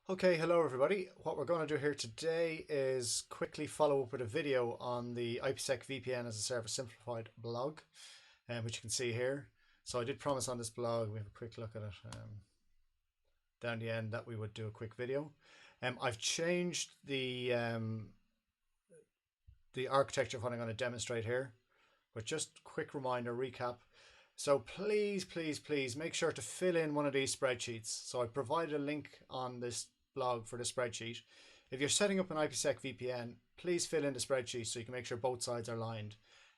Okay, hello everybody. What we're going to do here today is quickly follow up with a video on the IPSEC VPN as a Service Simplified blog, which you can see here. So I did promise on this blog, we have a quick look at it down the end, that we would do a quick video. I've changed the architecture of what I'm going to demonstrate here, but just quick reminder, recap. So please make sure to fill in one of these spreadsheets. So I provided a link on this blog for the spreadsheet. If you're setting up an IPSEC VPN, please fill in the spreadsheet so you can make sure both sides are aligned.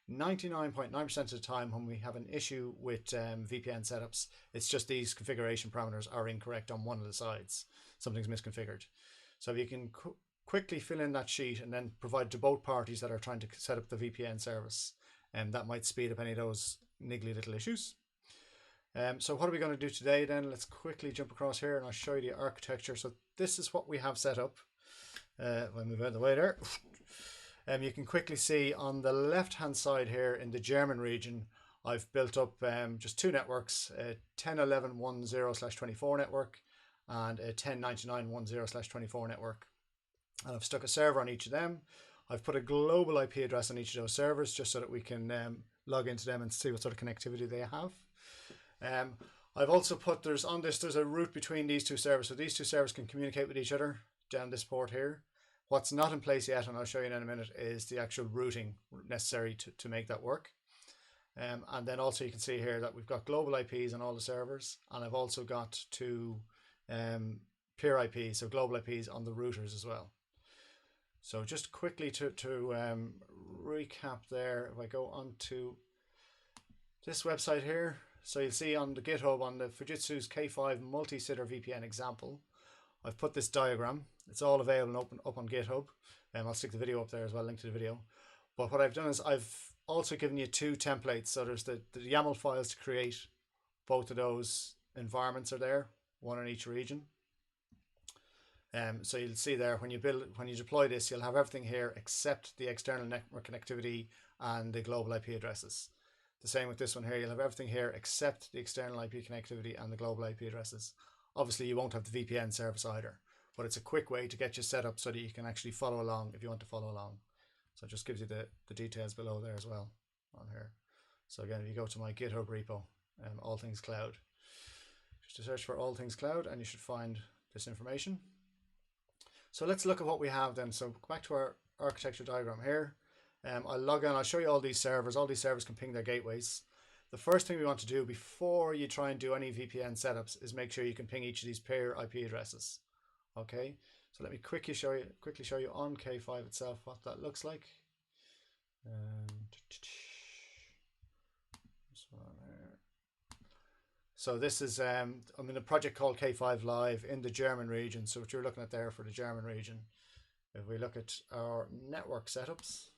99.9% of the time when we have an issue with VPN setups, it's just these configuration parameters are incorrect on one of the sides. Something's misconfigured. So if you can quickly fill in that sheet and then provide it to both parties that are trying to set up the VPN service, and that might speed up any of those niggly little issues. So what are we going to do today then? Let's quickly jump across here and I'll show you the architecture. So this is what we have set up. If I move out of the way there. You can quickly see on the left hand side here in the German region, I've built up just two networks, a 10.11.10/24 network and a 10.99.10/24 network. And I've stuck a server on each of them. I've put a global IP address on each of those servers just so that we can log into them and see what sort of connectivity they have. I've also put, there's a route between these two servers, so these two servers can communicate with each other down this port here. What's not in place yet, and I'll show you in a minute, is the actual routing necessary to make that work. And then also you can see here that we've got global IPs on all the servers, and I've also got two peer IPs, so global IPs on the routers as well. So just quickly to recap there, if I go on to this website here, so you'll see on the GitHub on the Fujitsu's K5 multi-sitter VPN example, I've put this diagram. It's all available and up on GitHub, and I'll stick the video up there as well, link to the video. But what I've done is I've also given you two templates. So there's the YAML files to create both of those environments are there, one in each region. So you'll see there when you deploy this, you'll have everything here except the external network connectivity and the global IP addresses. The same with this one here, you'll have everything here except the external IP connectivity and the global IP addresses. Obviously you won't have the VPN service either, but it's a quick way to get you set up so that you can actually follow along if you want to follow along. So it just gives you the details below there as well on here. So again, if you go to my GitHub repo, All Things Cloud, just to search for All Things Cloud and you should find this information. So let's look at what we have then. So back to our architecture diagram here. I'll log in, I'll show you all these servers. All these servers can ping their gateways. The first thing we want to do before you try and do any VPN setups is make sure you can ping each of these pair IP addresses. Okay, so let me quickly show you on K5 itself what that looks like. So this is I'm in a project called K5 Live in the German region. So what you're looking at there for the German region, if we look at our network setups,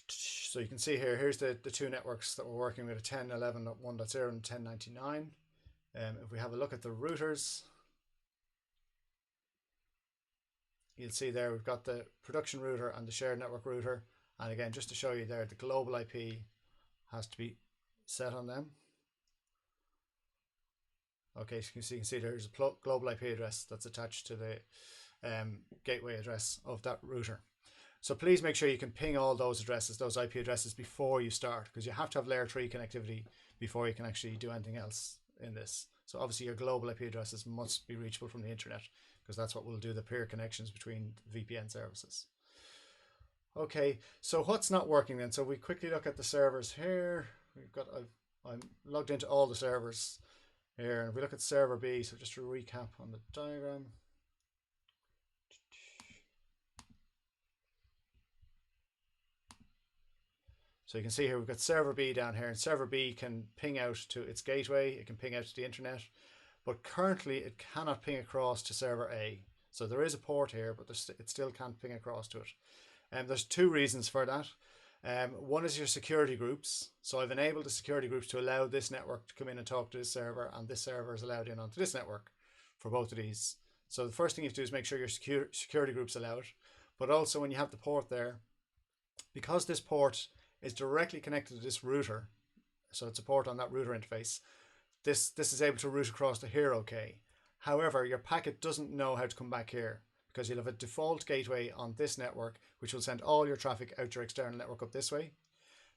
so you can see here, here's the two networks that we're working with, a 10.11.1.0 and 10.99. If we have a look at the routers, you'll see there we've got the production router and the shared network router. And again, just to show you there, the global IP has to be set on them. Okay, so you can see there's a global IP address that's attached to the gateway address of that router. So please make sure you can ping all those addresses, those IP addresses, before you start, because you have to have layer 3 connectivity before you can actually do anything else in this. So obviously your global IP addresses must be reachable from the internet, because that's what will do the peer connections between VPN services. Okay, so what's not working then? So we quickly look at the servers here. I'm logged into all the servers here, and if we look at server B, so just to recap on the diagram. So you can see here we've got server B down here, and server B can ping out to its gateway, it can ping out to the internet, but currently it cannot ping across to server A. So there is a port here, but it still can't ping across to it. And there's two reasons for that. One is your security groups. So I've enabled the security groups to allow this network to come in and talk to this server, and this server is allowed in onto this network for both of these. So the first thing you have to do is make sure your security groups allow it. But also when you have the port there, because this port is directly connected to this router. So it's a port on that router interface. This is able to route across to here, okay. However, your packet doesn't know how to come back here because you'll have a default gateway on this network, which will send all your traffic out your external network up this way.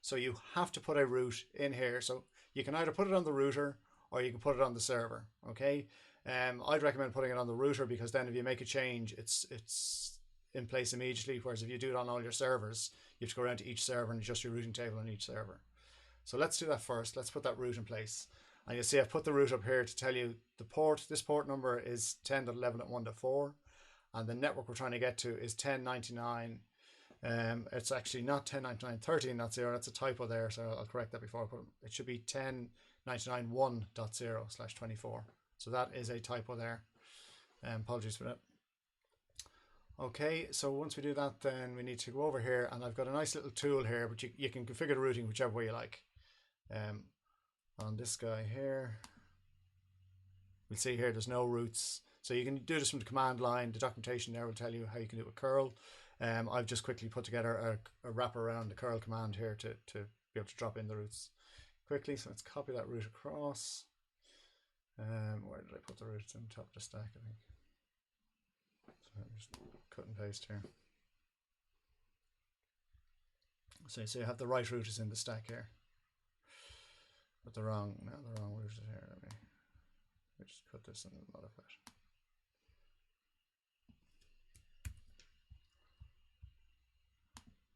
So you have to put a route in here. So you can either put it on the router or you can put it on the server, okay? I'd recommend putting it on the router because then if you make a change, it's in place immediately. Whereas if you do it on all your servers, you have to go around to each server and adjust your routing table on each server. So let's do that first. Let's put that route in place. And you'll see I've put the route up here to tell you the port. This port number is 10.11.1.4, and the network we're trying to get to is 1099. It's actually not 1099.13.0. That's a typo there, so I'll correct that before I put it. It should be 1099.1.0/24. So that is a typo there. Apologies for that. Okay, so once we do that, then we need to go over here, and I've got a nice little tool here, but you can configure the routing whichever way you like. On this guy here, we'll see here there's no routes, so you can do this from the command line. The documentation there will tell you how you can do it with curl. I've just quickly put together a wrap around the curl command here to be able to drop in the routes quickly. So let's copy that route across. Where did I put the routes? On top of the stack, I think. So I'm just cut and paste here. So you have the right route is in the stack here. But the wrong route is here. Let me just cut this and modify it.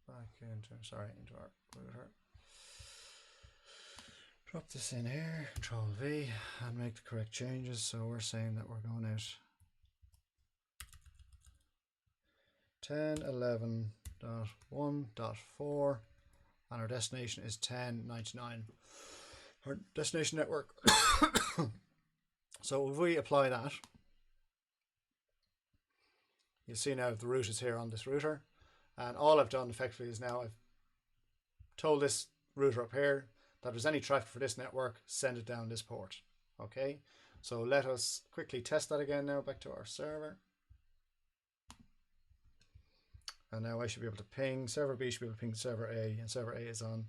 Back into our router. Drop this in here, Control V, and make the correct changes. So we're saying that we're going out 10.11.1.4, and our destination is 1099. Our destination network. So if we apply that, you see now the route is here on this router, and all I've done effectively is now I've told this router up here that if there's any traffic for this network, send it down this port. Okay, so let us quickly test that again now. Back to our server, and now I should be able to ping server B, should be able to ping server A, and server A is on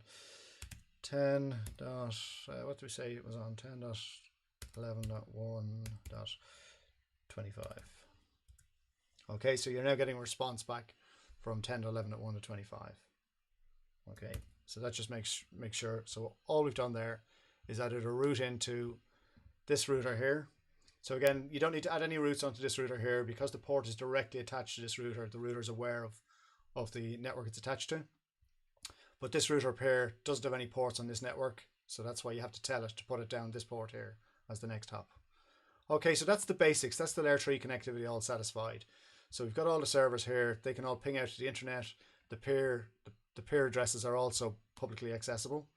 10. What do we say it was on? 10.11.1.25. Okay, so you're now getting a response back from 10.11.1.25. Okay, so that just makes sure. So all we've done there is added a route into this router here. So again, you don't need to add any routes onto this router here because the port is directly attached to this router. The router is aware of the network it's attached to. But this router up here doesn't have any ports on this network, so that's why you have to tell it to put it down this port here as the next hop. Okay, so that's the basics. That's the layer 3 connectivity all satisfied. So we've got all the servers here. They can all ping out to the internet. The peer addresses are also publicly accessible.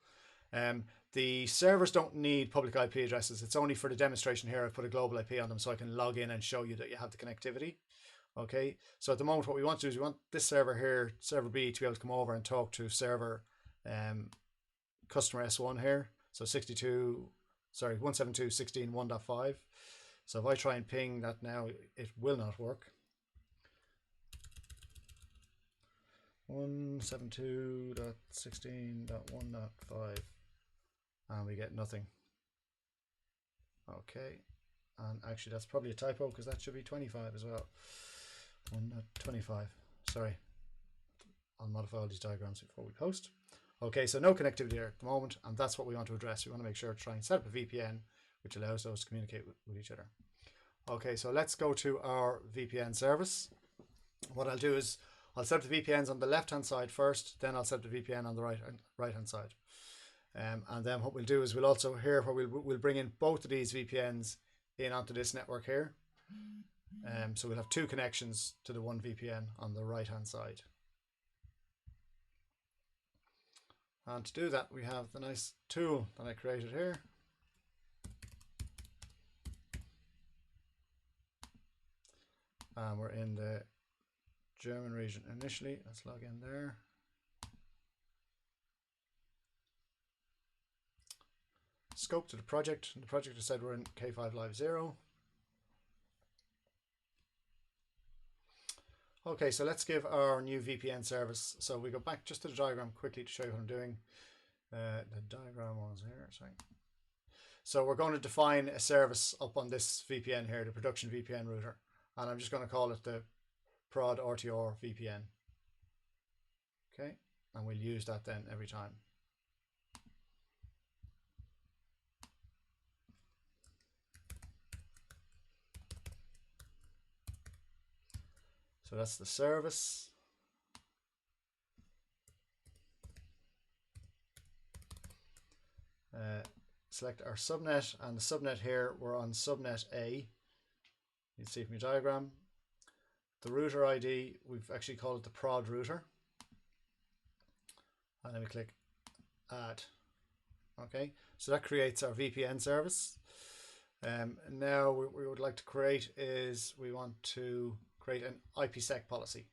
The servers don't need public IP addresses. It's only for the demonstration here. I've put a global IP on them so I can log in and show you that you have the connectivity. Okay, so at the moment what we want to do is we want this server here, server B, to be able to come over and talk to server customer S1 here. So 172.16.1.5. So if I try and ping that now, it will not work. 172.16.1.5, and we get nothing. Okay, and actually that's probably a typo because that should be 25 as well. 1.25. Sorry, I'll modify all these diagrams before we post. Okay, so no connectivity there at the moment, and that's what we want to address. We want to make sure to try and set up a VPN which allows those to communicate with each other. Okay, so let's go to our VPN service. What I'll do is I'll set up the VPNs on the left hand side first, then I'll set up the VPN on the right hand side. And then what we'll do is we'll also here where we'll bring in both of these VPNs in onto this network here. So we'll have two connections to the one VPN on the right hand side. And to do that we have the nice tool that I created here. And we're in the German region initially. Let's log in there. Scope to the project. The project has said we're in K5 Live 0. Okay, so let's give our new VPN service. So we go back just to the diagram quickly to show you what I'm doing. The diagram was here, sorry. So we're going to define a service up on this VPN here, the production VPN router. And I'm just going to call it the prod RTR VPN. Okay, and we'll use that then every time. So that's the service. Select our subnet, and the subnet here, we're on subnet A. You can see from your diagram. The router ID, we've actually called it the prod router. And then we click add. Okay, so that creates our VPN service. Now what we would like to create is we want to create an IPSEC policy.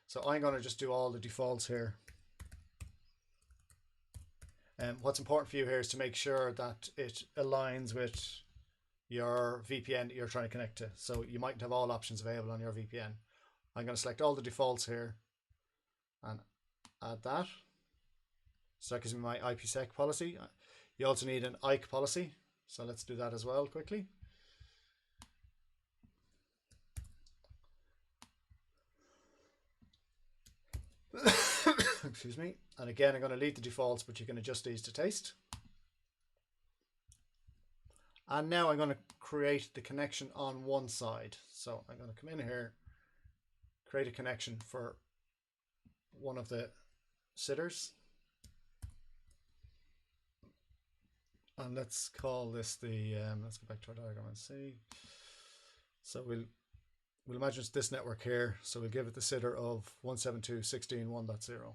So I'm going to just do all the defaults here. What's important for you here is to make sure that it aligns with your VPN that you're trying to connect to. So you might have all options available on your VPN. I'm going to select all the defaults here and add that. So that gives me my IPSEC policy. You also need an IKE policy. So let's do that as well quickly. Excuse me. And again, I'm going to leave the defaults, but you can adjust these to taste. And now I'm going to create the connection on one side. So I'm going to come in here, create a connection for one of the sitters. And let's call this the, let's go back to our diagram and see. So we'll imagine it's this network here. So we'll give it the sitter of 172.16.1.0.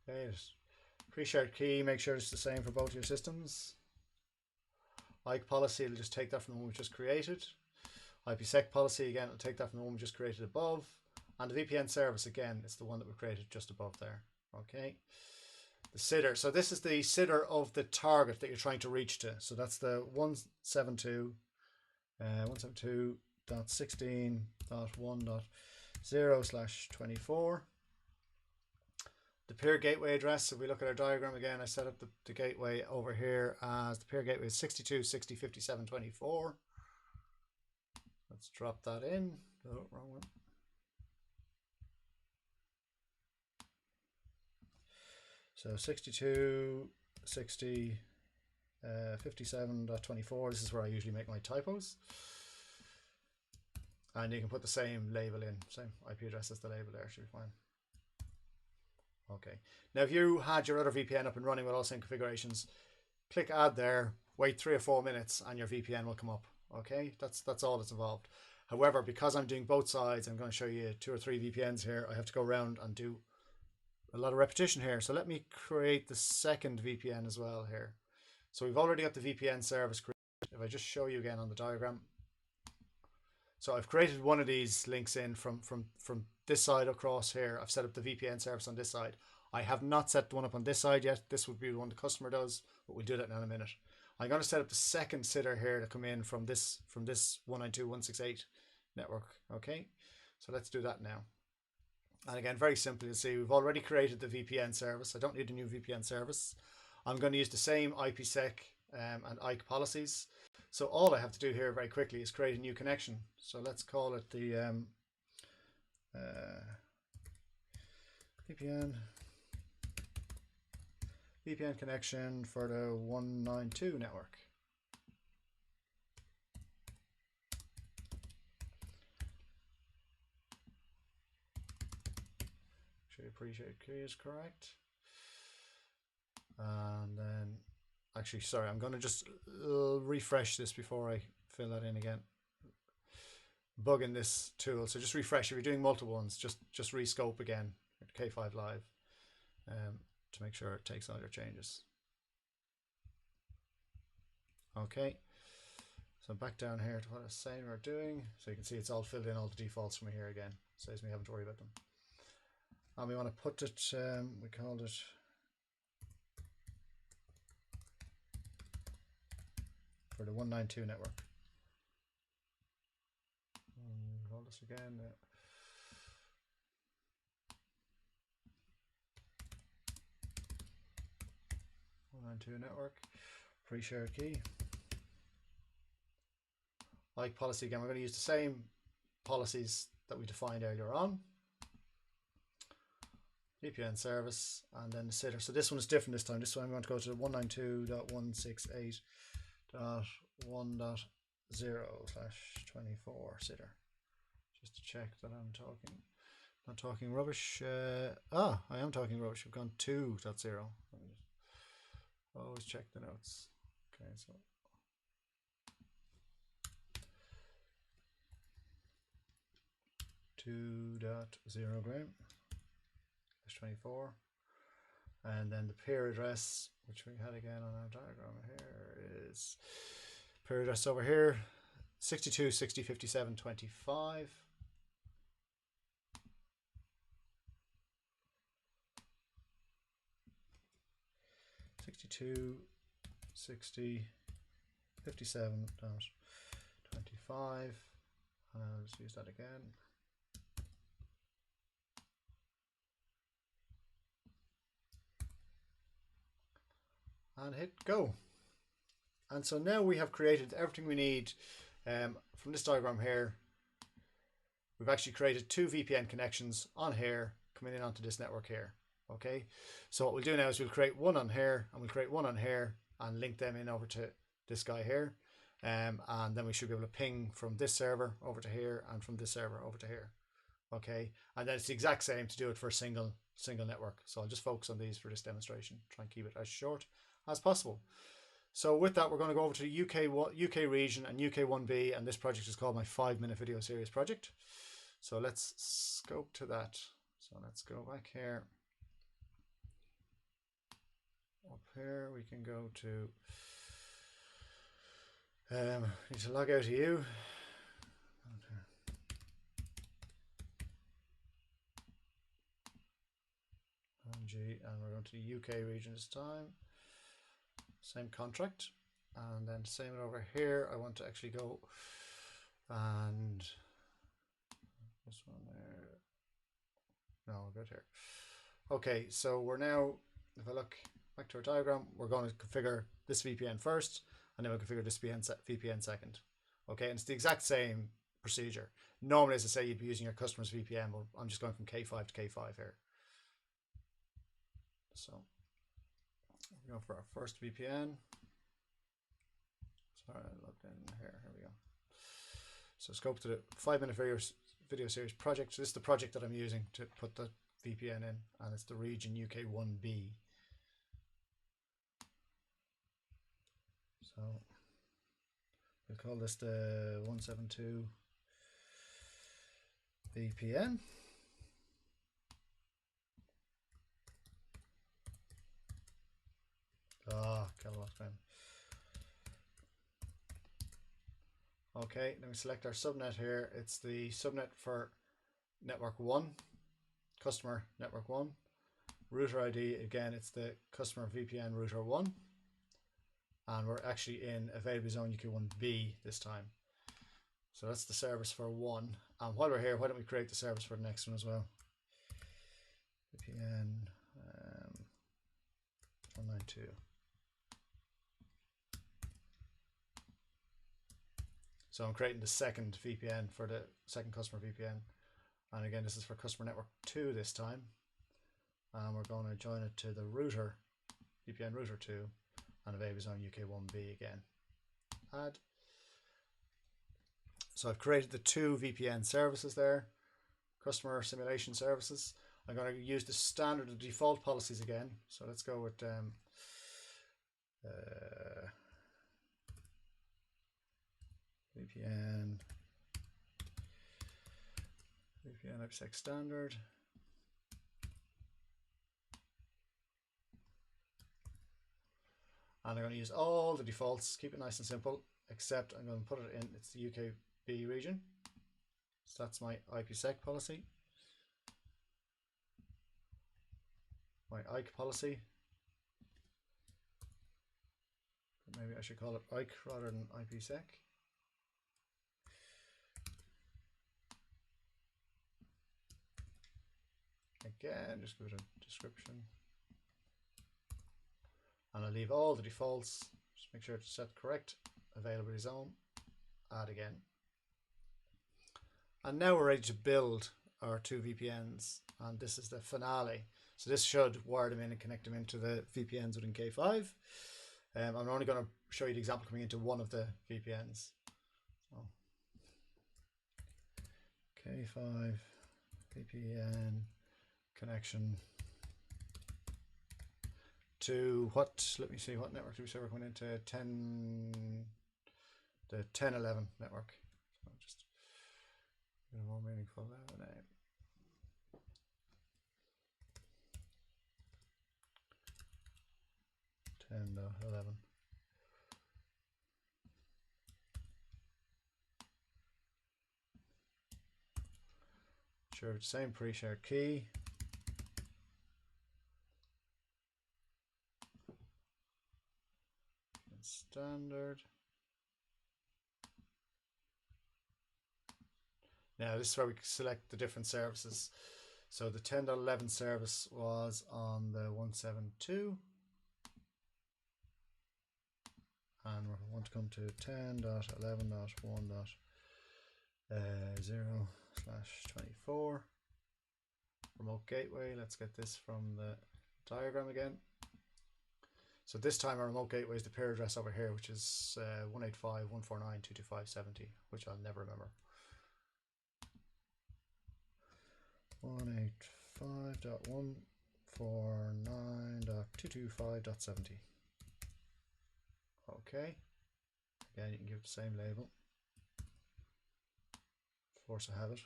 Okay, pre-shared key, make sure it's the same for both your systems. IKE policy, it'll just take that from the one we just created. IPSEC policy, again, it'll take that from the one we just created above. And the VPN service, again, it's the one that we created just above there. Okay. The sitter. So this is the sitter of the target that you're trying to reach to. So that's the 172.16.1.0/24. The peer gateway address, if we look at our diagram again, I set up the gateway over here as the peer gateway is 62.60.57.24. Let's drop that in. Oh, wrong one. So 62.60.57.24. This is where I usually make my typos. And you can put the same label in, same IP address as the label there, should be fine. Okay. Now, if you had your other VPN up and running with all same configurations, click add there, wait 3 or 4 minutes, and your VPN will come up. Okay, that's all that's involved. However, because I'm doing both sides, I'm going to show you 2 or 3 VPNs here. I have to go around and do a lot of repetition here. So let me create the second VPN as well here. So we've already got the VPN service created. If I just show you again on the diagram. So I've created one of these links in from this side across here. I've set up the VPN service on this side. I have not set the one up on this side yet. This would be the one the customer does, but we'll do that in a minute. I'm going to set up the second sitter here to come in from this 192.168 network. Okay, so let's do that now. And again, very simple. You'll see we've already created the VPN service. I don't need a new VPN service. I'm going to use the same IPSEC and IKE policies. So all I have to do here very quickly is create a new connection. So let's call it the VPN connection for the 192 network. Should appreciate key is correct. And then, actually, sorry, I'm going to just refresh this before I fill that in again. Bug in this tool, so just refresh. If you're doing multiple ones, just rescope again at K5 Live to make sure it takes all your changes. Okay, so back down here to what I was saying we're doing. So you can see it's all filled in, all the defaults from here again. saves me having to worry about them. And we want to put it, we called it for the 192 network. Hold this again. 192 network, pre-shared key. Like policy again, we're going to use the same policies that we defined earlier on. VPN service, and then the sitter. So this one is different this time. This time I'm going to go to 192.168.1.0/24 sitter, just to check that I'm not talking rubbish. I am talking rubbish. We've gone 2.0. Always check the notes. Okay, so (2.0)/24, and then the peer address, which we had again on our diagram here, is peer address over here 62.60.57.25. 62.60.57.25. Let's use that again. And hit go. And so now we have created everything we need from this diagram here. We've actually created 2 VPN connections on here coming in onto this network here. Okay, so what we'll do now is we'll create one on here, and we'll create one on here and link them in over to this guy here, and then we should be able to ping from this server over to here and from this server over to here. Okay, and then it's the exact same to do it for a single network. So I'll just focus on these for this demonstration, try and keep it as short as possible. So with that, we're going to go over to the UK region and UK 1B, and this project is called my 5-minute video series project. So let's scope to that. So let's go back here. Up here we can go to need to log out of you. And we're going to the UK region this time. Same contract, and then same over here. I want to actually go and this one there. No, we're good here. Okay, so we're now, if I look back to our diagram, we're going to configure this VPN first, and then we'll configure this VPN second. Okay, and it's the exact same procedure. Normally, as I say, you'd be using your customer's VPN, but I'm just going from K5 to K5 here. So we're going for our first VPN. Sorry, I logged in here. Here we go. So scope to the 5-minute video series project. So this is the project that I'm using to put the VPN in, and it's the region UK 1B. So we'll call this the 172 VPN. Kilowatt time. Okay, then we select our subnet here. It's the subnet for network 1, customer network 1. Router ID, again, it's the customer VPN router 1. And we're actually in available zone UK1B this time. So that's the service for 1. And while we're here, why don't we create the service for the next one as well? VPN 192. So I'm creating the second VPN for the second customer VPN. And again, this is for customer network 2 this time. And we're going to join it to the router, VPN router 2, and available zone UK1B again. Add. So I've created the 2 VPN services there, customer simulation services. I'm going to use the standard default policies again. So let's go with VPN IPSEC standard. And I'm going to use all the defaults, keep it nice and simple, except I'm going to put it in, it's the UKB region. So that's my IPSEC policy, my IKE policy. Maybe I should call it IKE rather than IPSEC. Again, just give it a description. And I'll leave all the defaults. Just make sure to set correct availability zone. Add again. And now we're ready to build our two VPNs. And this is the finale. So this should wire them in and connect them into the VPNs within K5. I'm only going to show you the example coming into one of the VPNs. So, K5 VPN connection to what? Let me see, what network do we say we're coming into? The 1011 network. So just a more meaningful name. 10.11. Sure, same pre-shared key. Standard. Now this is where we select the different services. So the 10.11 service was on the 172. And we want to come to 10.11.1.0/24. Remote gateway. Let's get this from the diagram again. So this time our remote gateway is the peer address over here, which is 185.149.225.70, which I'll never remember. 185.149.225.70. Okay. Again, you can give it the same label. Force a habit.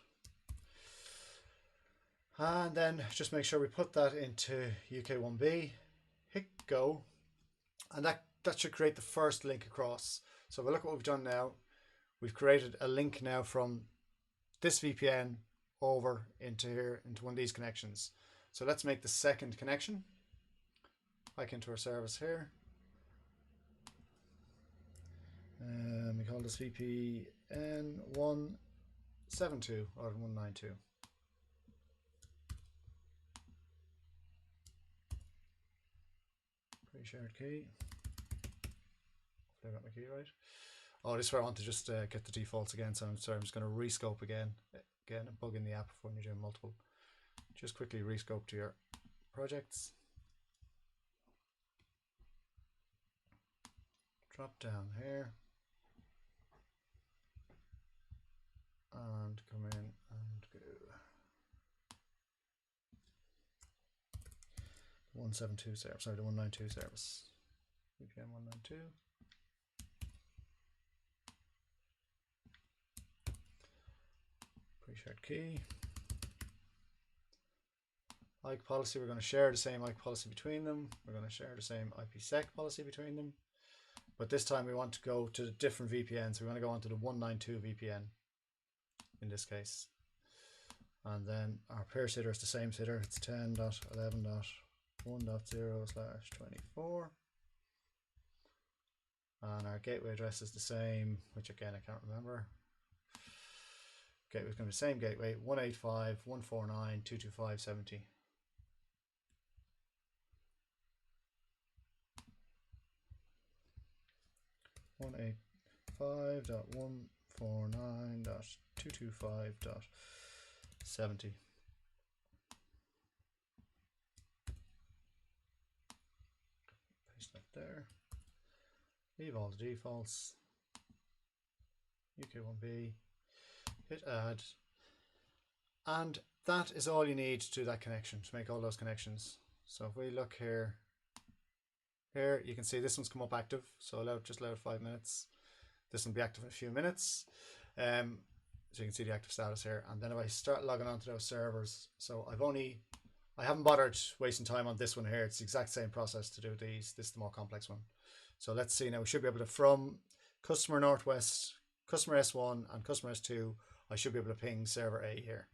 And then just make sure we put that into UK1B. Hit go. And that should create the first link across. So if we look at what we've done now, we've created a link now from this VPN over into here, into one of these connections. So let's make the second connection. Back into our service here. We call this VPN 172 rather than 192. Pre-shared key. Hopefully I got my key right. Oh, this is where I want to just get the defaults again. So I'm sorry, I'm just going to rescope again. Again, a bug in the app when you're doing multiple. Just quickly rescope to your projects. Drop down here. And come in and go 172 service, sorry, the 192 service. VPN 192. Pre-shared key. IKE policy, we're going to share the same IKE policy between them. We're going to share the same IPSEC policy between them. But this time we want to go to the different VPNs. We want to go onto the 192 VPN in this case. And then our peer sitter is the same sitter. It's 10.11.1.0/24. And our gateway address is the same, which again I can't remember. Gateway is going to be the same gateway, 185.149.225.70. One 185.149.225.70. Paste that there. Leave all the defaults. UK1B. Hit add. And that is all you need to do that connection, to make all those connections. So if we look here, you can see this one's come up active. So just allow it 5 minutes. This will be active in a few minutes. So you can see the active status here. And then if I start logging onto those servers, so I haven't bothered wasting time on this one here. It's the exact same process to do these. This is the more complex one. So let's see now. We should be able to, from customer Northwest, customer S1 and customer S2, I should be able to ping server A here.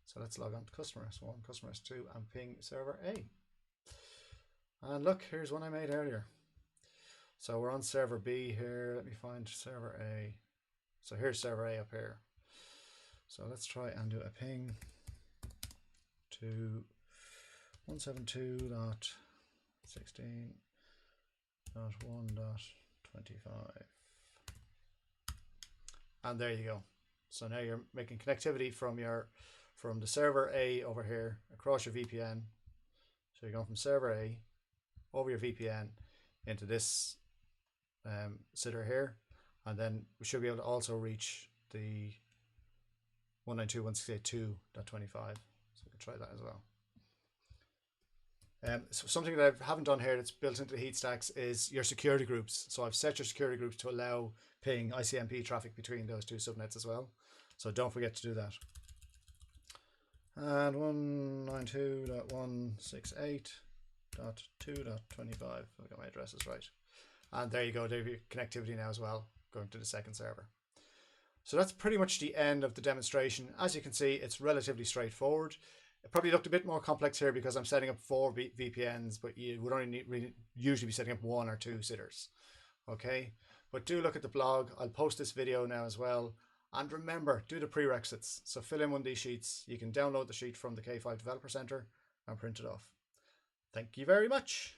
So let's log on to customer S1, customer S2, and ping server A. And look, here's one I made earlier. So we're on server B here. Let me find server A. So here's server A up here. So let's try and do a ping to 172.16.1.25. And there you go. So now you're making connectivity from the server A over here across your VPN. So you're going from server A over your VPN into this sitter here, and then we should be able to also reach the 192.168.2.25. So we can try that as well. So something that I haven't done here that's built into the heat stacks is your security groups. So I've set your security groups to allow ping ICMP traffic between those two subnets as well. So don't forget to do that. And 192.168.2.25. I got my addresses right. And there you go. There's your connectivity now as well, going to the second server. So that's pretty much the end of the demonstration. As you can see, it's relatively straightforward. It probably looked a bit more complex here because I'm setting up 4 VPNs, but you would only usually be setting up 1 or 2 sitters. Okay, but do look at the blog. I'll post this video now as well. And remember, do the prerequisites. So fill in one of these sheets. You can download the sheet from the K5 Developer Center and print it off. Thank you very much.